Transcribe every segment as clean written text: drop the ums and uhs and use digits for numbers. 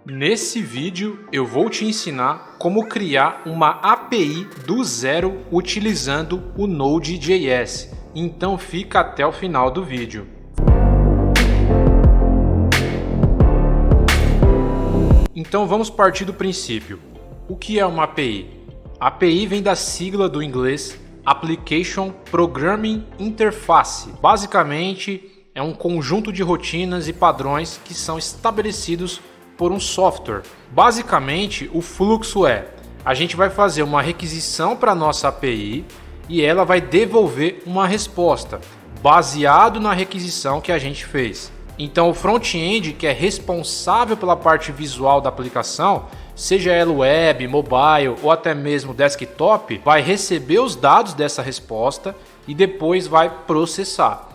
Nesse vídeo eu vou te ensinar como criar uma API do zero utilizando o Node.js. Então fica até o final do vídeo. Então vamos partir do princípio. O que é uma API? A API vem da sigla do inglês Application Programming Interface. Basicamente é um conjunto de rotinas e padrões que são estabelecidos por um software. Basicamente, o fluxo é: a gente vai fazer uma requisição para a nossa API e ela vai devolver uma resposta baseado na requisição que a gente fez. Então, o front-end, que é responsável pela parte visual da aplicação, seja ela web, mobile ou até mesmo desktop, vai receber os dados dessa resposta e depois vai processar.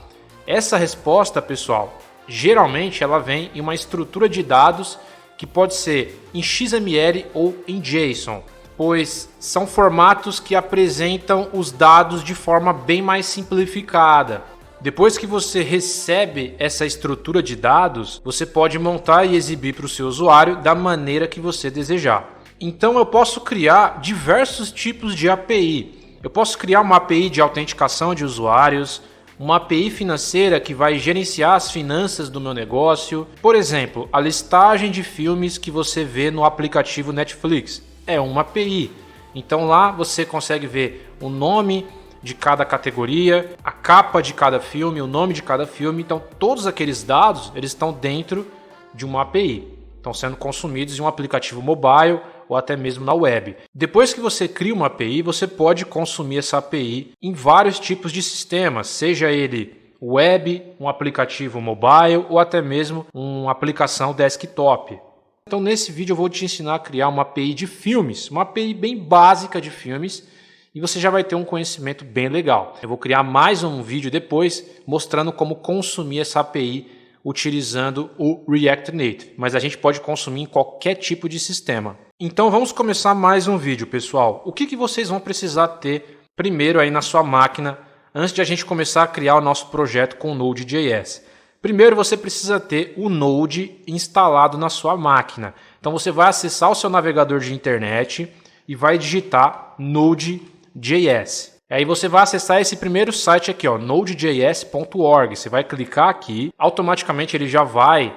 Essa resposta, pessoal, geralmente ela vem em uma estrutura de dados que pode ser em XML ou em JSON, pois são formatos que apresentam os dados de forma bem mais simplificada. Depois que você recebe essa estrutura de dados, você pode montar e exibir para o seu usuário da maneira que você desejar. Então eu posso criar diversos tipos de API. Eu posso criar uma API de autenticação de usuários, uma API financeira que vai gerenciar as finanças do meu negócio. Por exemplo, a listagem de filmes que você vê no aplicativo Netflix é uma API. Então lá você consegue ver o nome de cada categoria, a capa de cada filme, o nome de cada filme. Então todos aqueles dados eles estão dentro de uma API. Estão sendo consumidos em um aplicativo mobile ou até mesmo na web. Depois que você cria uma API, você pode consumir essa API em vários tipos de sistemas, seja ele web, um aplicativo mobile ou até mesmo uma aplicação desktop. Então nesse vídeo eu vou te ensinar a criar uma API de filmes, uma API bem básica de filmes, e você já vai ter um conhecimento bem legal. Eu vou criar mais um vídeo depois mostrando como consumir essa API utilizando o React Native, mas a gente pode consumir em qualquer tipo de sistema. Então vamos começar mais um vídeo, pessoal. O que vocês vão precisar ter primeiro aí na sua máquina antes de a gente começar a criar o nosso projeto com o Node.js? Primeiro você precisa ter o Node instalado na sua máquina. Então você vai acessar o seu navegador de internet e vai digitar Node.js. Aí você vai acessar esse primeiro site aqui, ó, nodejs.org. Você vai clicar aqui, automaticamente ele já vai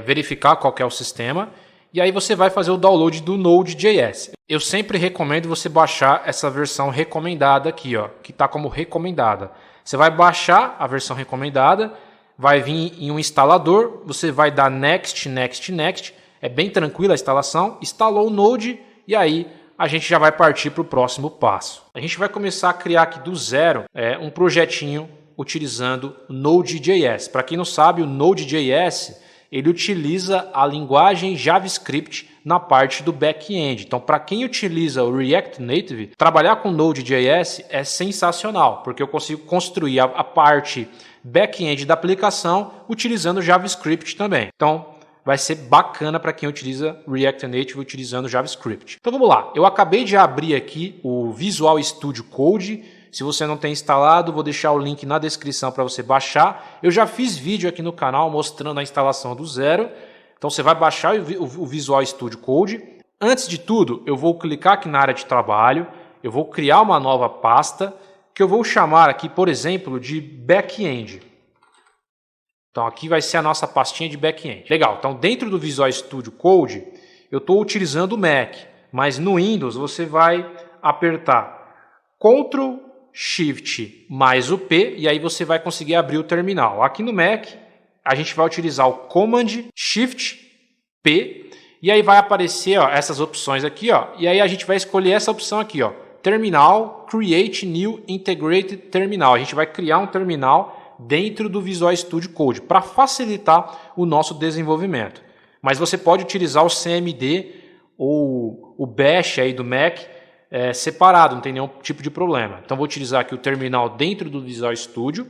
verificar qual que é o sistema. E aí você vai fazer o download do Node.js. Eu sempre recomendo você baixar essa versão recomendada aqui, ó, que está como recomendada. Você vai baixar a versão recomendada, vai vir em um instalador, você vai dar next, next, next. É bem tranquila a instalação. Instalou o Node e aí a gente já vai partir para o próximo passo. A gente vai começar a criar aqui do zero um projetinho utilizando o Node.js. Para quem não sabe, o Node.js ele utiliza a linguagem JavaScript na parte do back-end. Então, para quem utiliza o React Native, trabalhar com Node.js é sensacional, porque eu consigo construir a parte back-end da aplicação utilizando JavaScript também. Então, vai ser bacana para quem utiliza React Native utilizando JavaScript. Então vamos lá, eu acabei de abrir aqui o Visual Studio Code. Se você não tem instalado, vou deixar o link na descrição para você baixar. Eu já fiz vídeo aqui no canal mostrando a instalação do zero. Então você vai baixar o Visual Studio Code. Antes de tudo, eu vou clicar aqui na área de trabalho, eu vou criar uma nova pasta que eu vou chamar aqui, por exemplo, de Backend. Então aqui vai ser a nossa pastinha de back-end. Legal, então dentro do Visual Studio Code eu estou utilizando o Mac, mas no Windows você vai apertar Ctrl Shift mais o P e aí você vai conseguir abrir o terminal. Aqui no Mac a gente vai utilizar o Command Shift P e aí vai aparecer ó, essas opções aqui, ó, e aí a gente vai escolher essa opção aqui, ó, Terminal Create New Integrated Terminal. A gente vai criar um terminal dentro do Visual Studio Code para facilitar o nosso desenvolvimento. Mas você pode utilizar o CMD ou o Bash aí do Mac separado, não tem nenhum tipo de problema. Então vou utilizar aqui o terminal dentro do Visual Studio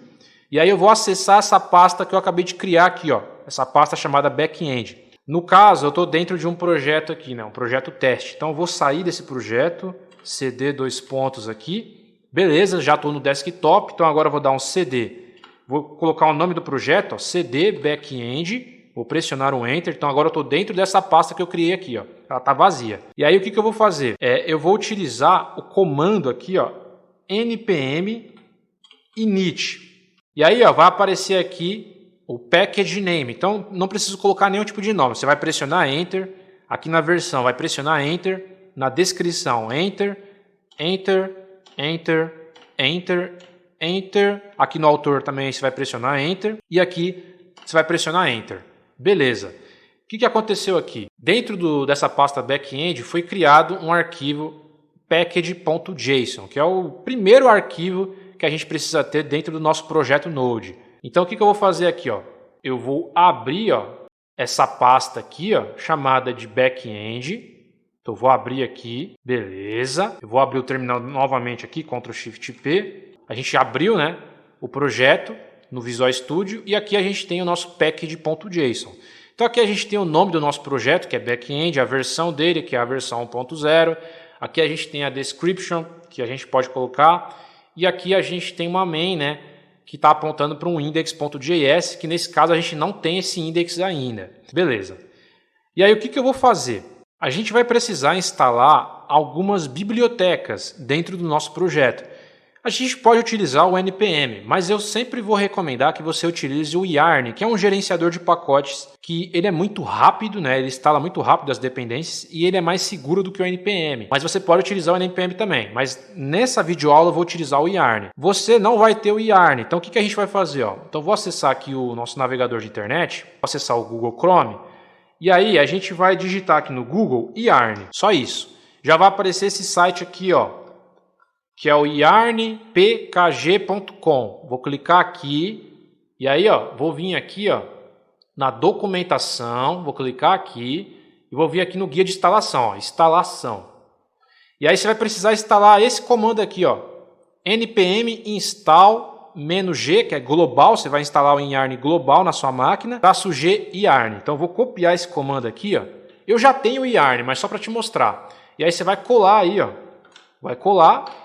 e aí eu vou acessar essa pasta que eu acabei de criar aqui, ó, essa pasta chamada Backend. No caso, eu estou dentro de um projeto aqui, né, um projeto teste. Então eu vou sair desse projeto, CD dois pontos aqui, beleza, já estou no desktop, então agora eu vou dar um CD. Vou colocar o nome do projeto, ó, CD Backend Vou pressionar um Enter. Então agora eu estou dentro dessa pasta que eu criei aqui, ó. Ela está vazia. E aí o que eu vou fazer? Eu vou utilizar o comando aqui, ó, npm init. E aí, ó, vai aparecer aqui o package name. Então não preciso colocar nenhum tipo de nome. Você vai pressionar Enter. Aqui na versão vai pressionar Enter. Na descrição Enter, Enter, Enter, Enter, Enter. Aqui no autor também você vai pressionar Enter. E aqui você vai pressionar Enter. Beleza. O que aconteceu aqui? Dentro dessa pasta backend foi criado um arquivo package.json, que é o primeiro arquivo que a gente precisa ter dentro do nosso projeto Node. Então o que eu vou fazer aqui? Ó? Eu vou abrir, ó, essa pasta aqui, ó, chamada de backend. Então eu vou abrir aqui, beleza. Eu vou abrir o terminal novamente aqui, Ctrl Shift P. A gente abriu, né, o projeto no Visual Studio e aqui a gente tem o nosso package.json. Então aqui a gente tem o nome do nosso projeto, que é backend, a versão dele, que é a versão 1.0. Aqui a gente tem a description, que a gente pode colocar. E aqui a gente tem uma main, né, que está apontando para um index.js, que nesse caso a gente não tem esse index ainda. Beleza. E aí o que eu vou fazer? A gente vai precisar instalar algumas bibliotecas dentro do nosso projeto. A gente pode utilizar o NPM, mas eu sempre vou recomendar que você utilize o Yarn, que é um gerenciador de pacotes que ele é muito rápido, né? Ele instala muito rápido as dependências e ele é mais seguro do que o NPM. Mas você pode utilizar o NPM também, mas nessa videoaula eu vou utilizar o Yarn. Você não vai ter o Yarn, então o que a gente vai fazer? Ó? Então vou acessar aqui o nosso navegador de internet, vou acessar o Google Chrome, e aí a gente vai digitar aqui no Google Yarn, só isso. Já vai aparecer esse site aqui, ó, que é o yarnpkg.com. Vou clicar aqui e aí, ó, vou vir aqui, ó, na documentação, vou clicar aqui e vou vir aqui no guia de instalação, ó, instalação. E aí você vai precisar instalar esse comando aqui, ó, npm install -g, que é global, você vai instalar o Yarn global na sua máquina, -g yarn. Então eu vou copiar esse comando aqui, ó. Eu já tenho o Yarn, mas só para te mostrar. E aí você vai colar aí, ó. Vai colar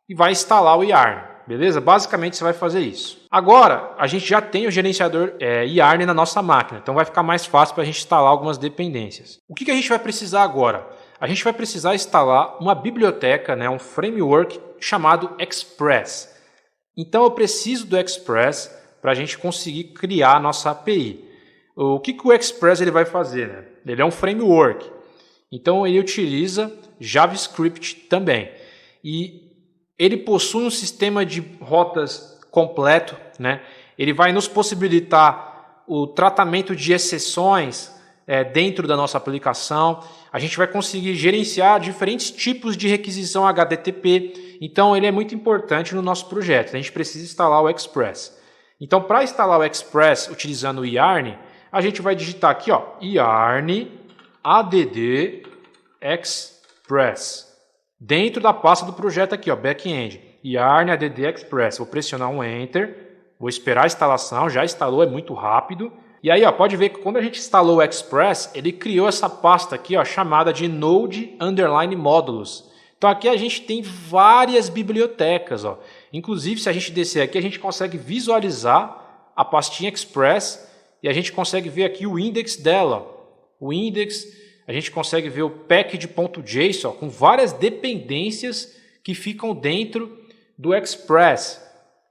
e vai instalar o Yarn, beleza? Basicamente você vai fazer isso. Agora, a gente já tem o gerenciador Yarn na nossa máquina, então vai ficar mais fácil para a gente instalar algumas dependências. O que a gente vai precisar agora? A gente vai precisar instalar uma biblioteca, né, um framework chamado Express. Então eu preciso do Express para a gente conseguir criar a nossa API. O que o Express ele vai fazer? Né? Ele é um framework, então ele utiliza JavaScript também. E ele possui um sistema de rotas completo, né? Ele vai nos possibilitar o tratamento de exceções dentro da nossa aplicação. A gente vai conseguir gerenciar diferentes tipos de requisição HTTP. Então, ele é muito importante no nosso projeto. A gente precisa instalar o Express. Então, para instalar o Express utilizando o Yarn, a gente vai digitar aqui, ó, Yarn add express. Dentro da pasta do projeto aqui, ó, backend, Yarn add express. Vou pressionar um Enter, vou esperar a instalação, já instalou, é muito rápido. E aí, ó, pode ver que quando a gente instalou o Express, ele criou essa pasta aqui, ó, chamada de Node_Modules. Então aqui a gente tem várias bibliotecas, ó. Inclusive, se a gente descer aqui, a gente consegue visualizar a pastinha Express e a gente consegue ver aqui o index dela. O index, a gente consegue ver o package.json com várias dependências que ficam dentro do Express.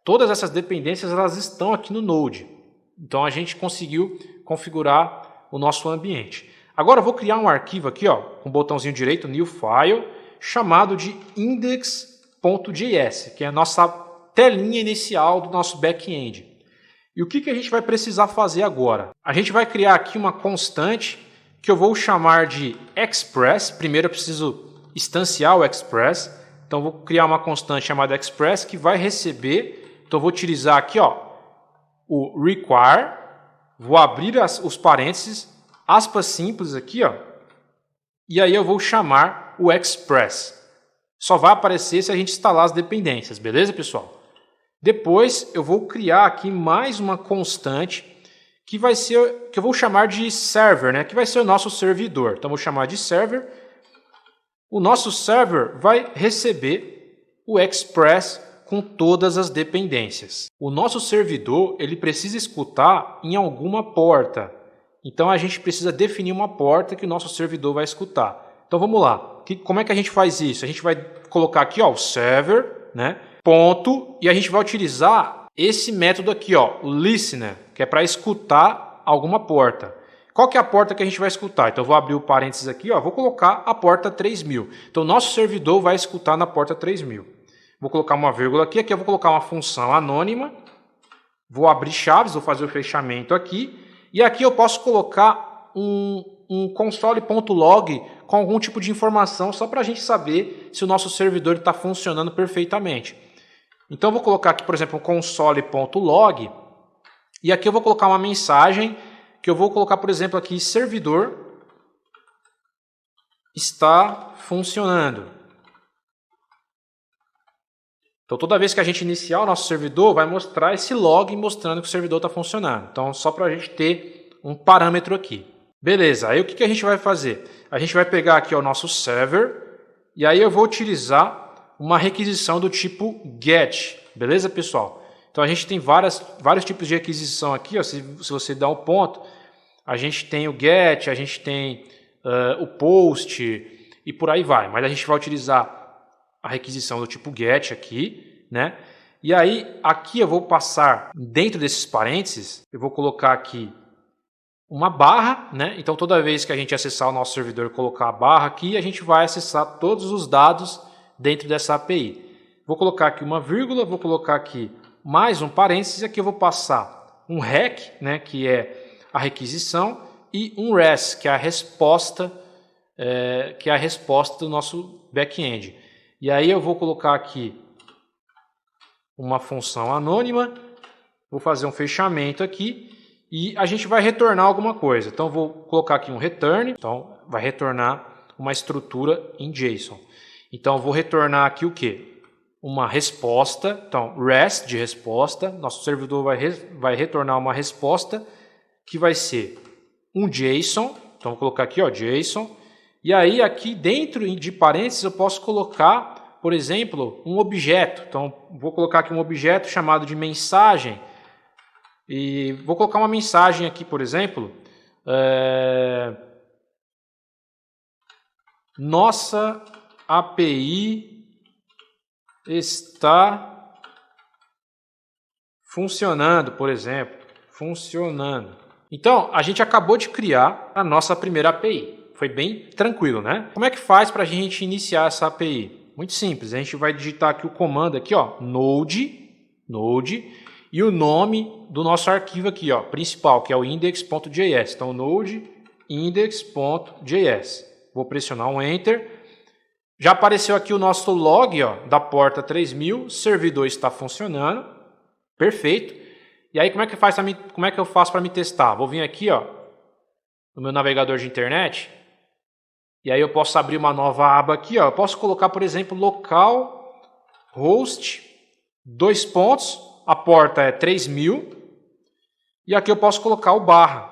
Todas essas dependências elas estão aqui no Node. Então a gente conseguiu configurar o nosso ambiente. Agora eu vou criar um arquivo aqui, ó, com o botãozinho direito, New File, chamado de index.js, que é a nossa telinha inicial do nosso back-end. E o que a gente vai precisar fazer agora? A gente vai criar aqui uma constante que eu vou chamar de Express. Primeiro eu preciso instanciar o Express. Então eu vou criar uma constante chamada Express que vai receber. Então eu vou utilizar aqui, ó, o require. Vou abrir os parênteses, aspas simples aqui, ó. E aí eu vou chamar o Express. Só vai aparecer se a gente instalar as dependências, beleza, pessoal? Depois eu vou criar aqui mais uma constante que vai ser, que eu vou chamar de server, né? Que vai ser o nosso servidor. Então, vou chamar de server. O nosso server vai receber o Express com todas as dependências. O nosso servidor ele precisa escutar em alguma porta. Então a gente precisa definir uma porta que o nosso servidor vai escutar. Então vamos lá. Como é que a gente faz isso? A gente vai colocar aqui, ó, o server, né? Ponto, e a gente vai utilizar esse método aqui, ó, o listener, que é para escutar alguma porta. Qual que é a porta que a gente vai escutar? Então eu vou abrir o parênteses aqui, ó, vou colocar a porta 3000. Então o nosso servidor vai escutar na porta 3000. Vou colocar uma vírgula aqui, aqui eu vou colocar uma função anônima. Vou abrir chaves, vou fazer o fechamento aqui. E aqui eu posso colocar um console.log com algum tipo de informação só para a gente saber se o nosso servidor está funcionando perfeitamente. Então eu vou colocar aqui, por exemplo, um console.log e aqui eu vou colocar uma mensagem que eu vou colocar, por exemplo, aqui servidor está funcionando. Então toda vez que a gente iniciar o nosso servidor, vai mostrar esse log mostrando que o servidor está funcionando. Então só para a gente ter um parâmetro aqui. Beleza, aí o que a gente vai fazer? A gente vai pegar aqui o nosso server e aí eu vou utilizar uma requisição do tipo GET, beleza, pessoal? Então a gente tem vários tipos de requisição aqui, ó. Se você dá um ponto, a gente tem o GET, a gente tem o POST e por aí vai. Mas a gente vai utilizar a requisição do tipo GET aqui, né? E aí aqui eu vou passar dentro desses parênteses, eu vou colocar aqui uma barra, né? Então toda vez que a gente acessar o nosso servidor e colocar a barra aqui, a gente vai acessar todos os dados dentro dessa API. Vou colocar aqui uma vírgula, vou colocar aqui mais um parênteses, aqui eu vou passar um REQ, né, que é a requisição, e um REST, que é a resposta, do nosso back-end. E aí eu vou colocar aqui uma função anônima, vou fazer um fechamento aqui, e a gente vai retornar alguma coisa. Então vou colocar aqui um return, então vai retornar uma estrutura em JSON. Então eu vou retornar aqui o quê? Uma resposta, então REST de resposta, nosso servidor vai retornar uma resposta que vai ser um JSON, então vou colocar aqui, ó, JSON, e aí aqui dentro de parênteses eu posso colocar, por exemplo, um objeto. Então vou colocar aqui um objeto chamado de mensagem, e vou colocar uma mensagem aqui, por exemplo, nossa API está funcionando, por exemplo, funcionando. Então, a gente acabou de criar a nossa primeira API. Foi bem tranquilo, né? Como é que faz para a gente iniciar essa API? Muito simples, a gente vai digitar aqui o comando aqui, ó, node, e o nome do nosso arquivo aqui, ó, principal, que é o index.js. Então, node index.js. Vou pressionar um Enter. Já apareceu aqui o nosso log, ó, da porta 3000, servidor está funcionando, perfeito. E aí como é que eu faço para me testar? Vou vir aqui, ó, no meu navegador de internet, e aí eu posso abrir uma nova aba aqui, ó. Eu posso colocar, por exemplo, localhost, a porta é 3000, e aqui eu posso colocar o barra.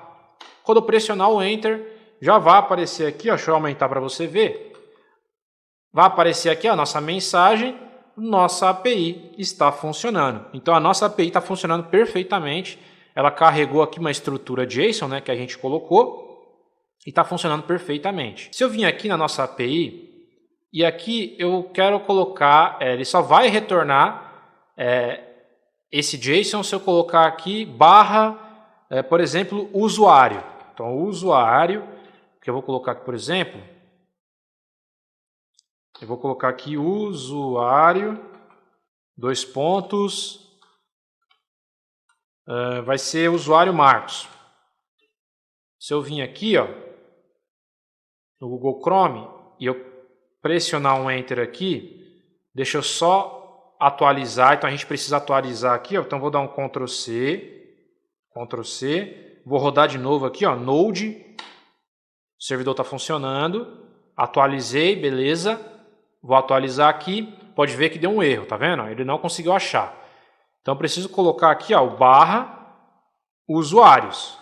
Quando eu pressionar o Enter, já vai aparecer aqui, ó, deixa eu aumentar para você ver. Vai aparecer aqui a nossa mensagem, nossa API está funcionando. Então a nossa API está funcionando perfeitamente. Ela carregou aqui uma estrutura JSON, né, que a gente colocou, e está funcionando perfeitamente. Se eu vim aqui na nossa API, e aqui eu quero colocar, ele só vai retornar esse JSON se eu colocar aqui barra, por exemplo, usuário. Então o usuário, que eu vou colocar aqui, por exemplo, eu vou colocar aqui usuário, vai ser usuário Marcos. Se eu vim aqui, ó, no Google Chrome, e eu pressionar um Enter aqui, deixa eu só atualizar. Então a gente precisa atualizar aqui, ó. Então vou dar um Ctrl C, vou rodar de novo aqui, ó, Node, o servidor está funcionando, atualizei, beleza. Vou atualizar aqui, pode ver que deu um erro, tá vendo? Ele não conseguiu achar. Então, eu preciso colocar aqui, ó, o barra usuários.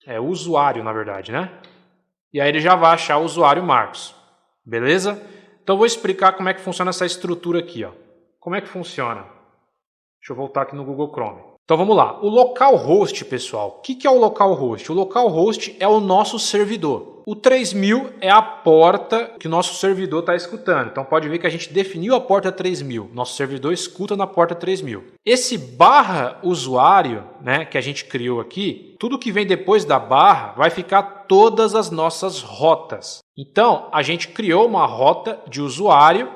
É usuário, na verdade, né? E aí ele já vai achar o usuário Marcos. Beleza? Então, eu vou explicar como é que funciona essa estrutura aqui, ó. Como é que funciona? Deixa eu voltar aqui no Google Chrome. Então vamos lá, o localhost, pessoal, o que é o localhost? O localhost é o nosso servidor. O 3000 é a porta que o nosso servidor está escutando. Então pode ver que a gente definiu a porta 3000. Nosso servidor escuta na porta 3000. Esse barra usuário, né, que a gente criou aqui, tudo que vem depois da barra vai ficar todas as nossas rotas. Então a gente criou uma rota de usuário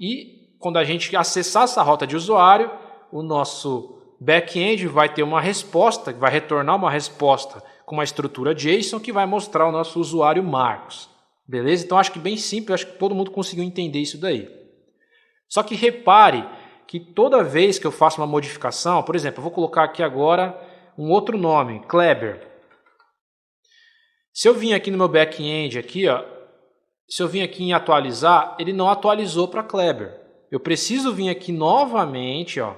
e quando a gente acessar essa rota de usuário, o nosso back-end vai ter uma resposta, vai retornar uma resposta com uma estrutura JSON que vai mostrar o nosso usuário Marcos. Beleza? Então acho que bem simples, acho que todo mundo conseguiu entender isso daí. Só que repare que toda vez que eu faço uma modificação, por exemplo, eu vou colocar aqui agora um outro nome, Kleber. Se eu vim aqui no meu back-end, aqui, ó, se eu vim aqui em atualizar, ele não atualizou para Kleber. Eu preciso vir aqui novamente, ó.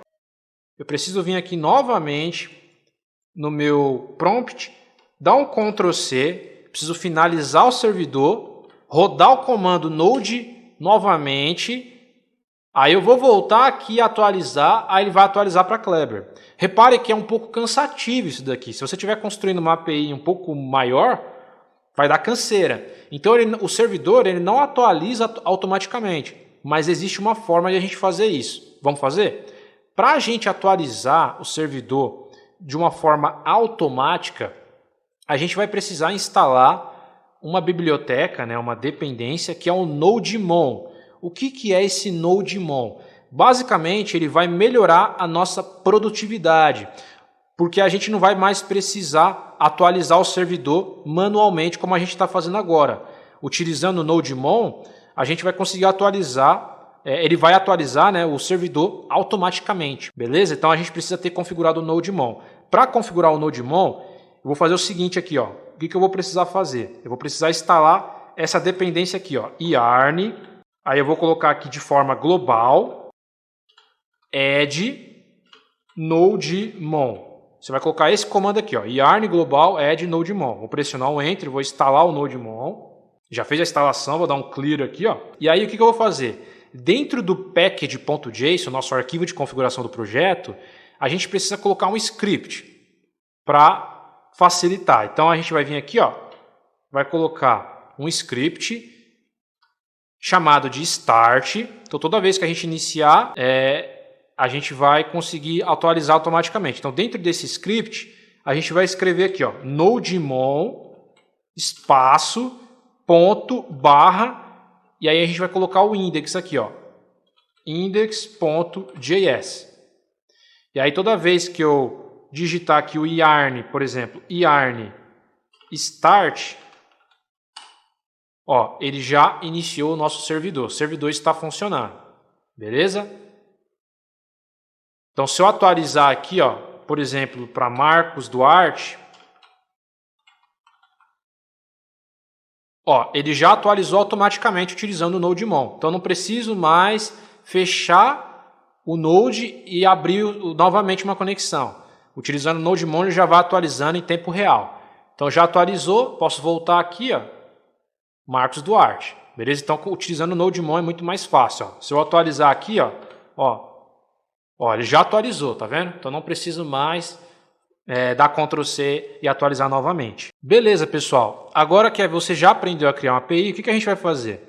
Eu preciso vir aqui novamente no meu prompt, dar um Ctrl C, preciso finalizar o servidor, rodar o comando node novamente, aí eu vou voltar aqui e atualizar, aí ele vai atualizar para Kleber. Repare que é um pouco cansativo isso daqui. Se você estiver construindo uma API um pouco maior, vai dar canseira. Então o servidor ele não atualiza automaticamente, mas existe uma forma de a gente fazer isso. Vamos fazer? Para a gente atualizar o servidor de uma forma automática, a gente vai precisar instalar uma biblioteca, né, uma dependência, que é o NodeMon. O que é esse NodeMon? Basicamente, ele vai melhorar a nossa produtividade, porque a gente não vai mais precisar atualizar o servidor manualmente, como a gente está fazendo agora. Utilizando o NodeMon, a gente vai conseguir atualizar. Ele vai atualizar, né, o servidor automaticamente, beleza? Então a gente precisa ter configurado o NodeMon. Para configurar o NodeMon, eu vou fazer o seguinte aqui, ó. O que eu vou precisar fazer? Eu vou precisar instalar essa dependência aqui, ó, yarn. Aí eu vou colocar aqui de forma global, add NodeMon. Você vai colocar esse comando aqui, ó, yarn global add NodeMon. Vou pressionar o Enter, vou instalar o NodeMon. Já fez a instalação, vou dar um clear aqui, ó. E aí o que eu vou fazer? Dentro do package.json, nosso arquivo de configuração do projeto, a gente precisa colocar um script para facilitar. Então a gente vai vir aqui, ó, vai colocar um script chamado de start. Então toda vez que a gente iniciar, a gente vai conseguir atualizar automaticamente. Então dentro desse script, a gente vai escrever aqui, ó, NodeMon espaço ponto barra. E aí a gente vai colocar o index aqui, ó, index.js. E aí toda vez que eu digitar aqui o yarn, por exemplo, yarn start, ó, ele já iniciou o nosso servidor. O servidor está funcionando, beleza? Então se eu atualizar aqui, ó, por exemplo, para Marcos Duarte, ó, ele já atualizou automaticamente utilizando o NodeMon. Então não preciso mais fechar o Node e abrir novamente uma conexão. Utilizando o NodeMon ele já vai atualizando em tempo real. Então já atualizou, posso voltar aqui, ó, Marcos Duarte. Beleza? Então utilizando o NodeMon é muito mais fácil. Ó. Se eu atualizar aqui, ó, ele já atualizou, tá vendo? Então não preciso mais dar Ctrl C e atualizar novamente. Beleza, pessoal. Agora que você já aprendeu a criar uma API, o que a gente vai fazer?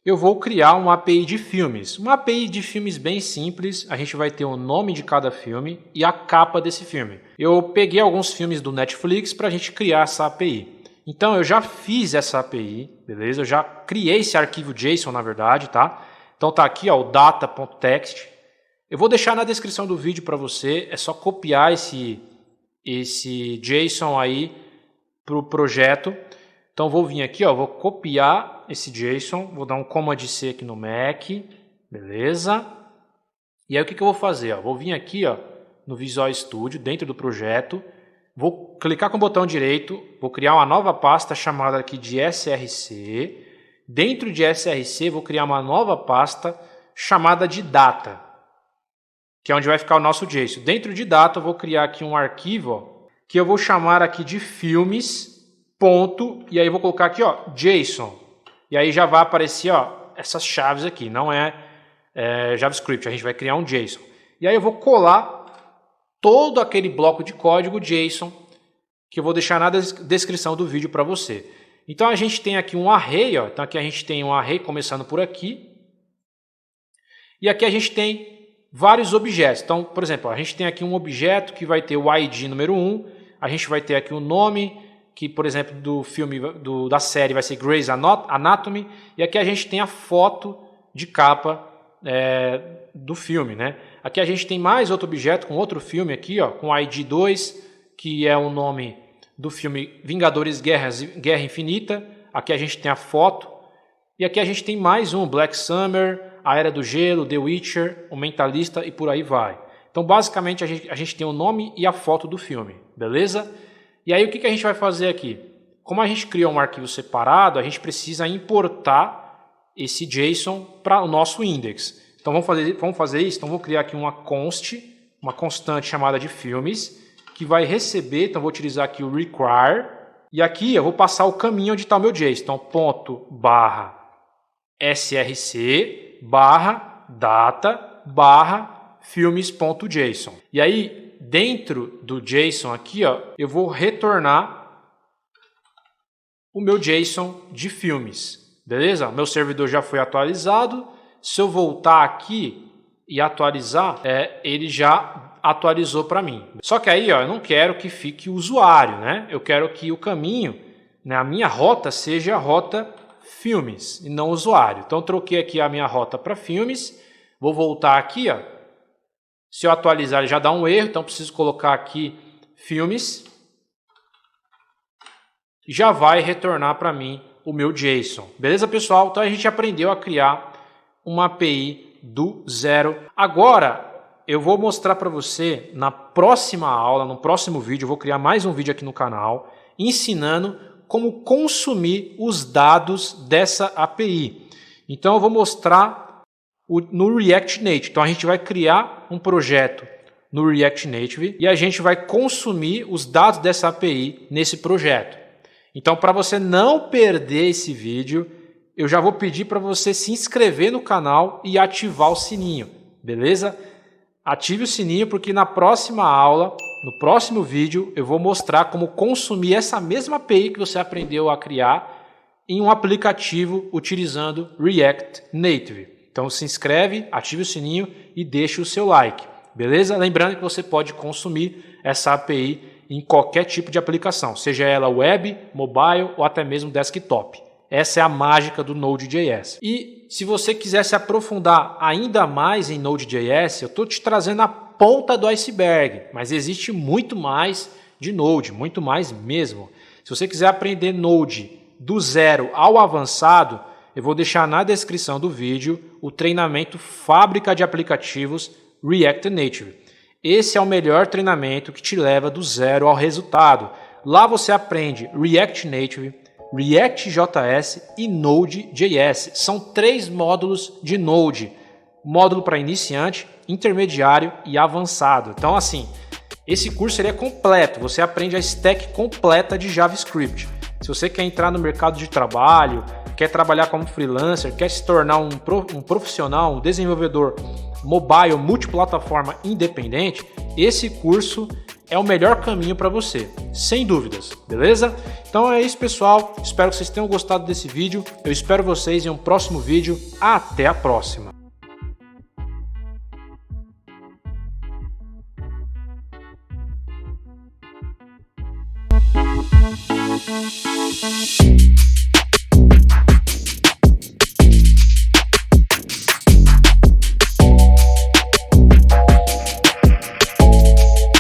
Eu vou criar uma API de filmes. Uma API de filmes bem simples. A gente vai ter o nome de cada filme e a capa desse filme. Eu peguei alguns filmes do Netflix para a gente criar essa API. Então eu já fiz essa API, beleza? Eu já criei esse arquivo JSON, na verdade, tá? Então tá aqui, ó, o data.txt. Eu vou deixar na descrição do vídeo para você. É só copiar esse JSON aí para o projeto. Então vou vir aqui, ó, vou copiar esse JSON, vou dar um Command C aqui no Mac, beleza? E aí o que eu vou fazer? Ó? Vou vir aqui, ó, no Visual Studio, dentro do projeto, vou clicar com o botão direito, vou criar uma nova pasta chamada aqui de src. Dentro de src vou criar uma nova pasta chamada de data, que é onde vai ficar o nosso JSON. Dentro de data eu vou criar aqui um arquivo, ó, que eu vou chamar aqui de filmes, ponto, e aí eu vou colocar aqui, ó, JSON. E aí já vai aparecer, ó, essas chaves aqui, não é JavaScript, a gente vai criar um JSON. E aí eu vou colar todo aquele bloco de código JSON que eu vou deixar na descrição do vídeo para você. Então a gente tem aqui um array, ó. Então aqui a gente tem um array começando por aqui. E aqui a gente tem vários objetos. Então, por exemplo, a gente tem aqui um objeto que vai ter o ID número 1, a gente vai ter aqui o nome, que por exemplo do filme, da série vai ser Grey's Anatomy, e aqui a gente tem a foto de capa do filme, né? Aqui a gente tem mais outro objeto com outro filme aqui, ó, com ID 2, que é o nome do filme Vingadores Guerra Infinita. Aqui a gente tem a foto. E aqui a gente tem mais um, Black Summer, A Era do Gelo, The Witcher, O Mentalista e por aí vai. Então basicamente a gente tem o nome e a foto do filme, beleza? E aí o que a gente vai fazer aqui? Como a gente criou um arquivo separado, a gente precisa importar esse JSON para o nosso index. Então vamos fazer isso. Então vou criar aqui uma constante chamada de filmes, que vai receber, então vou utilizar aqui o require, e aqui eu vou passar o caminho onde está o meu JSON. Então ponto barra src barra data barra filmes.json. E aí dentro do JSON aqui, ó, eu vou retornar o meu JSON de filmes, beleza? O meu servidor já foi atualizado. Se eu voltar aqui e atualizar, ele já atualizou para mim. Só que aí, ó, eu não quero que fique o usuário, né? Eu quero que o caminho, né, a minha rota seja a rota filmes e não usuário. Então eu troquei aqui a minha rota para filmes. Vou voltar aqui, ó. Se eu atualizar, ele já dá um erro, então preciso colocar aqui filmes. E já vai retornar para mim o meu JSON. Beleza, pessoal? Então a gente aprendeu a criar uma API do zero. Agora eu vou mostrar para você na próxima aula, no próximo vídeo, eu vou criar mais um vídeo aqui no canal, ensinando como consumir os dados dessa API. Então eu vou mostrar no React Native. Então a gente vai criar um projeto no React Native e a gente vai consumir os dados dessa API nesse projeto. Então para você não perder esse vídeo, eu já vou pedir para você se inscrever no canal e ativar o sininho, beleza? Ative o sininho porque na próxima aula, no próximo vídeo, eu vou mostrar como consumir essa mesma API que você aprendeu a criar em um aplicativo utilizando React Native. Então se inscreve, ative o sininho e deixe o seu like, beleza? Lembrando que você pode consumir essa API em qualquer tipo de aplicação, seja ela web, mobile ou até mesmo desktop. Essa é a mágica do Node.js. E se você quiser se aprofundar ainda mais em Node.js, eu estou te trazendo a ponta do iceberg, mas existe muito mais de Node, muito mais mesmo. Se você quiser aprender Node do zero ao avançado, eu vou deixar na descrição do vídeo o treinamento Fábrica de Aplicativos React Native. Esse é o melhor treinamento que te leva do zero ao resultado. Lá você aprende React Native, React.js e Node.js. São 3 módulos de Node. Módulo para iniciante, intermediário e avançado. Então assim, esse curso ele é completo. Você aprende a stack completa de JavaScript. Se você quer entrar no mercado de trabalho, quer trabalhar como freelancer, quer se tornar um profissional, um desenvolvedor mobile, multiplataforma independente, esse curso é o melhor caminho para você, sem dúvidas, beleza? Então é isso, pessoal. Espero que vocês tenham gostado desse vídeo. Eu espero vocês em um próximo vídeo. Até a próxima!